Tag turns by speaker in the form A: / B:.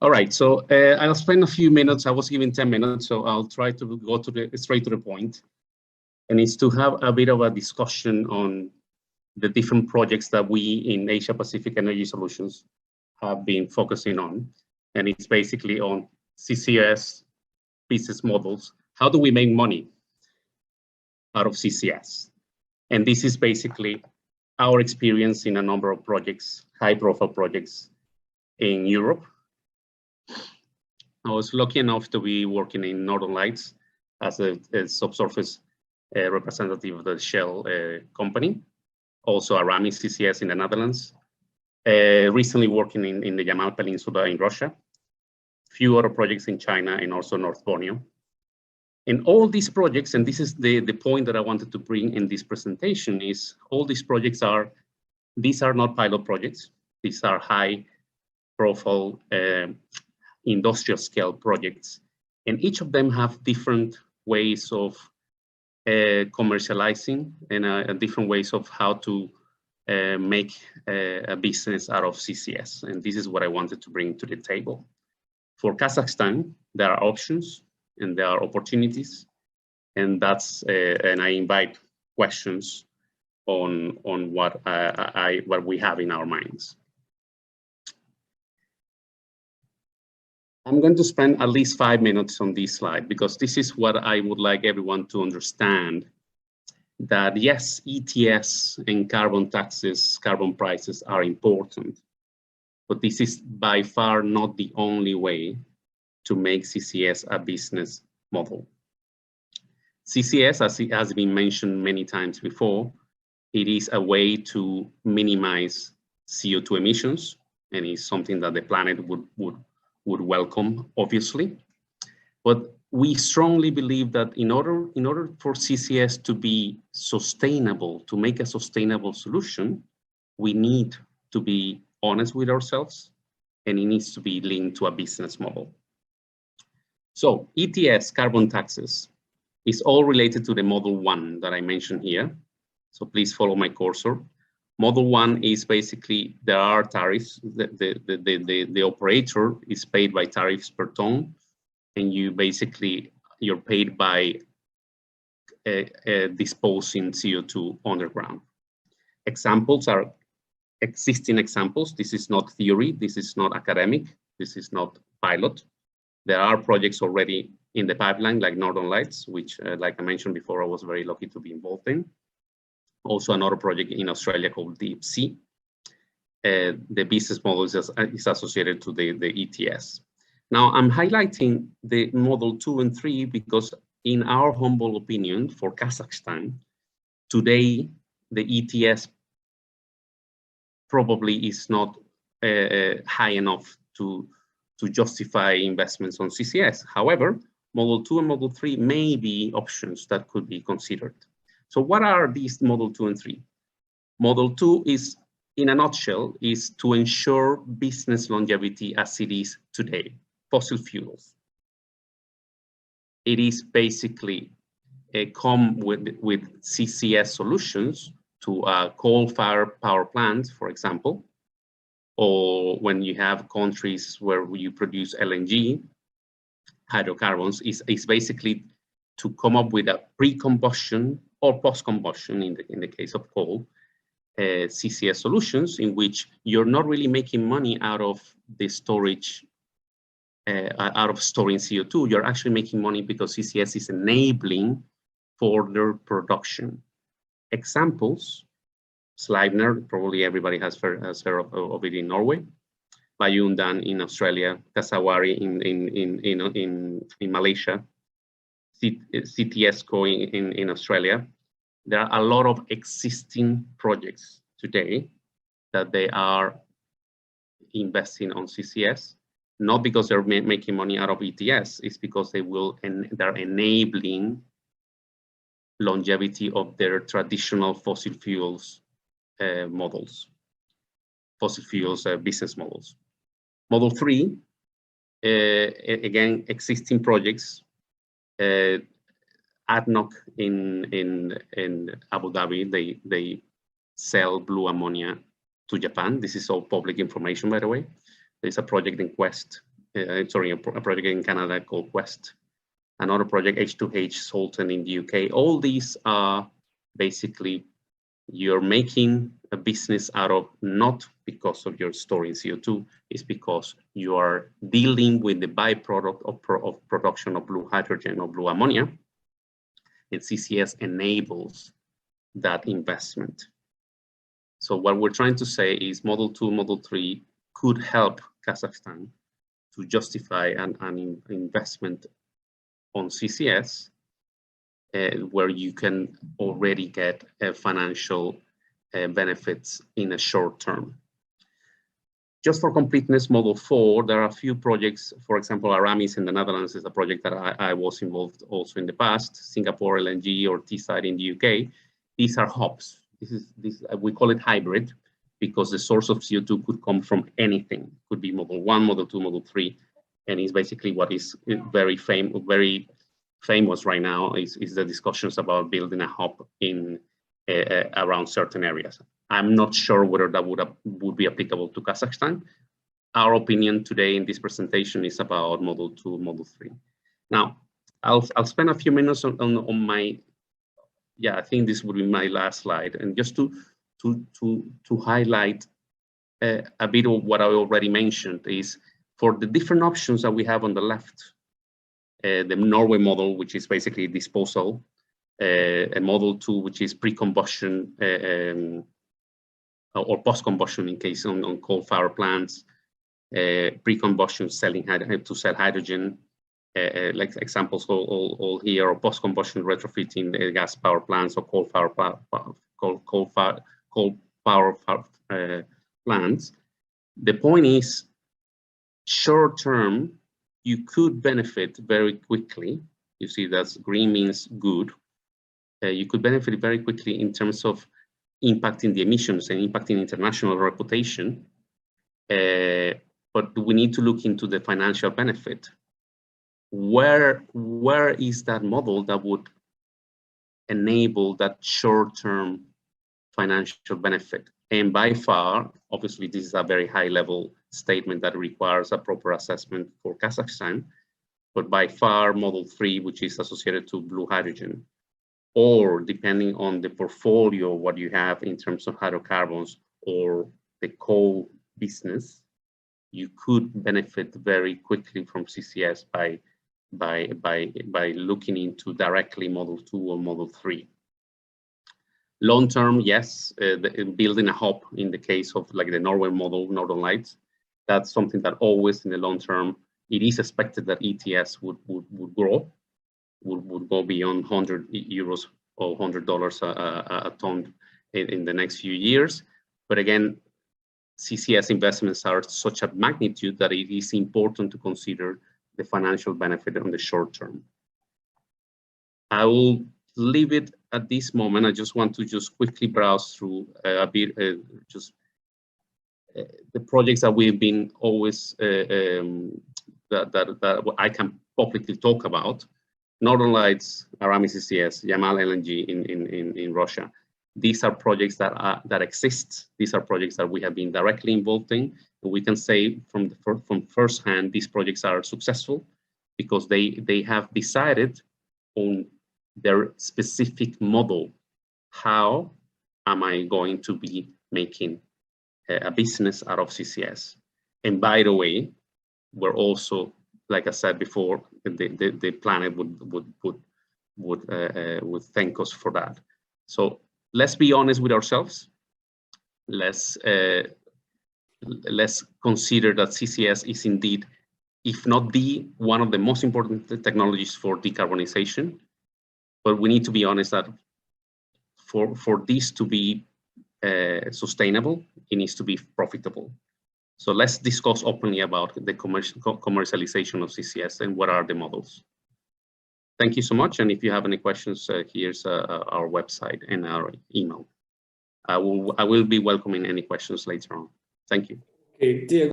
A: All right, so I'll spend a few minutes. I was given 10 minutes, so I'll try to go straight to the point. And it's to have a bit of a discussion on the different projects that we in Asia Pacific Energy Solutions have been focusing on. And it's basically on CCUS business models. How do we make money out of CCS? And this is basically our experience in a number of projects, high-profile projects in Europe. I was lucky enough to be working in Northern Lights as a subsurface representative of the Shell company, also Aramis CCS in the Netherlands, recently working in the Yamal Peninsula in Russia, few other projects in China and also North Borneo. And all these projects, and this is the point that I wanted to bring in this presentation, is all these projects these are not pilot projects. These are high profile industrial scale projects. And each of them have different ways of commercializing and different ways of how to make a business out of CCS. And this is what I wanted to bring to the table. For Kazakhstan, there are options and there are opportunities, and that's and I invite questions on what we have in our minds. I'm going to spend at least 5 minutes on this slide because this is what I would like everyone to understand, that yes, ETS and carbon taxes, carbon prices are important, but this is by far not the only way to make CCS a business model. CCS, as it has been mentioned many times before, it is a way to minimize CO2 emissions, and it's something that the planet would welcome, obviously. But we strongly believe that in order for CCS to be sustainable, to make a sustainable solution, we need to be honest with ourselves, and it needs to be linked to a business model. So ETS, carbon taxes, is all related to the Model 1 that I mentioned here. So please follow my cursor. Model 1 is basically, there are tariffs. The operator is paid by tariffs per ton, and you're paid by disposing CO2 underground. Examples are existing examples. This is not theory. This is not academic. This is not pilot. There are projects already in the pipeline, like Northern Lights, which, like I mentioned before, I was very lucky to be involved in. Also another project in Australia called Deep Sea. The business model is associated to the ETS. Now I'm highlighting the Model 2 and 3 because in our humble opinion for Kazakhstan, today the ETS probably is not high enough to justify investments on CCS. However, Model 2 and Model 3 may be options that could be considered. So what are these Model 2 and 3? Model 2 is, in a nutshell, is to ensure business longevity as it is today, fossil fuels. It is basically come with CCS solutions to coal-fired power plants, for example, or when you have countries where you produce LNG, hydrocarbons, is basically to come up with a pre-combustion or post-combustion, in the case of coal, CCS solutions in which you're not really making money out of the storage, out of storing CO2. You're actually making money because CCS is enabling further production. Examples, Sleipner, probably everybody has heard of it in Norway, Bayundan in Australia, Kasawari in Malaysia, CTSCo in Australia. There are a lot of existing projects today that they are investing on CCS, not because they're making money out of ETS, it's because they're enabling longevity of their traditional fossil fuels models, fossil fuels business models. Model 3, again, existing projects. ADNOC in Abu Dhabi, they sell blue ammonia to Japan. This is all public information, by the way. There's a project in Quest sorry, a project in Canada called Quest, another project H2H Sultan in the UK. All these are basically you're making a business out of, not because of your storing CO2, it's because you are dealing with the byproduct of production of blue hydrogen or blue ammonia, and CCS enables that investment. So what we're trying to say is Model 2, Model 3 could help Kazakhstan to justify an investment on CCS, where you can already get financial benefits in a short term. Just for completeness, Model 4, there are a few projects. For example, Aramis in the Netherlands is a project that I was involved also in the past. Singapore LNG or Teesside in the UK. These are hubs. We call it hybrid because the source of CO2 could come from anything. It could be Model 1, Model 2, Model 3, and it's basically what is very famous right now is the discussions about building a hub in around certain areas. I'm not sure whether that would be applicable to Kazakhstan. Our opinion today in this presentation is about Model 2, Model 3. Now, I'll spend a few minutes on my, yeah, I think this would be my last slide, and just to highlight a bit of what I already mentioned is for the different options that we have on the left, the Norway model, which is basically disposal, a Model 2, which is pre-combustion or post-combustion in case on coal-fired plants, pre-combustion to sell hydrogen, like examples all here, or post-combustion retrofitting gas power plants or coal-fired plants. The point is, short-term, you could benefit very quickly. You see that green means good. You could benefit very quickly in terms of impacting the emissions and impacting international reputation. But we need to look into the financial benefit. Where is that model that would enable that short-term financial benefit? And by far, obviously, this is a very high-level statement that requires a proper assessment for Kazakhstan, but by far, Model 3, which is associated to blue hydrogen, or depending on the portfolio, what you have in terms of hydrocarbons or the coal business, you could benefit very quickly from CCS by looking into directly Model 2 or Model 3. Long term, yes, building a hub in the case of like the Norway model, Northern Lights, that's something that always in the long term, it is expected that ETS would grow, would go beyond 100 euros or $100 a ton in the next few years. But again, CCS investments are such a magnitude that it is important to consider the financial benefit on the short term. I will leave it at this moment. I just want to quickly browse through a bit, the projects that we've been always, that I can publicly talk about. Northern Lights, Aramis CCS, Yamal LNG in Russia. These are projects that exist. These are projects that we have been directly involved in. And we can say from first hand, these projects are successful because they have decided on their specific model. How am I going to be making a business out of CCS? And by the way, we're also, like I said before, the planet would thank us for that. So let's be honest with ourselves. Let's consider that CCS is indeed, if not one of the most important technologies for decarbonization. But we need to be honest that for this to be sustainable, it needs to be profitable. So let's discuss openly about the commercialization of CCS and what are the models. Thank you so much. And if you have any questions, here's our website and our email. I will be welcoming any questions later on. Thank you.
B: Okay, Diego.